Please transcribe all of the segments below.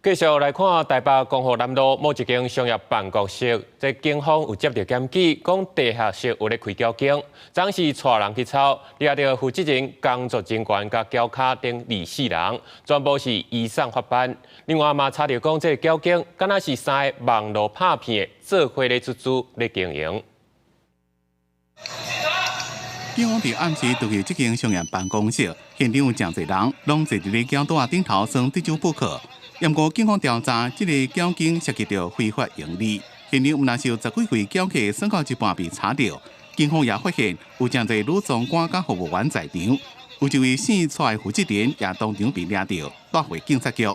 继续来看台北光复南路某一间商业办公室，这警方有接到检举，讲地下室有咧开交警，总是带人去抄，抓到负责人、工作人员甲脚卡等24人，全部是移送法办。另外嘛，查到讲这交警敢若是3个网络拍片的做伙咧出资咧经营。 警方伫暗时突入这间商业办公室，现场有真侪人，拢坐伫咧镜桌顶头耍地酒扑克。不过，警方调查，这个交警涉及到非法盈利，现场有若是有10几位交客算到一半被查到。警方也发现有真侪女总管甲服务员在场，有一位姓蔡的负责人也当场被抓到，带回警察局。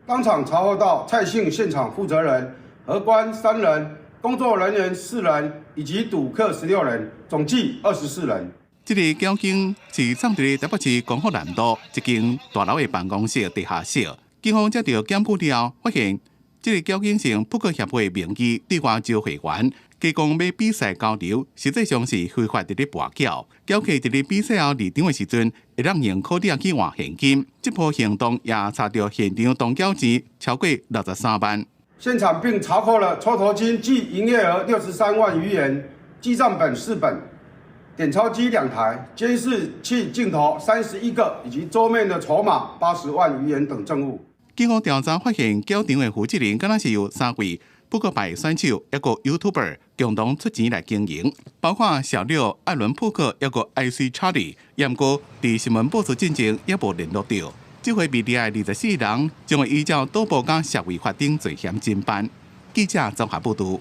当场查获到蔡姓现场负责人、荷官3人、工作人员4人以及赌客16人，总计24人。 这个交警是藏伫台北市光复南路一间大楼的办公室地下室。警方接到检举了，发现这个交警姓扑克协会名义对外招会员，加讲要比赛交流，实际上是非法伫咧跋筊。交客伫咧比赛后入场的时阵，会让用口袋去换现金。这波行动也查到现场动缴钱超过63万。现场并查扣了抽头金计营业额63万余元，记账本4本。 点钞机2台，监视器镜头31个，以及桌面的筹码80万余元等证物。警方调查发现，交场的负责人敢若是由3位扑克牌选手一个 YouTuber 共同出钱来经营，包括小六、艾伦扑克一个 IC Charlie， 不过伫新闻播出进前也无联络到。这回被抓的24人将会依照赌博甲涉违法等罪嫌侦办。记者综合报道。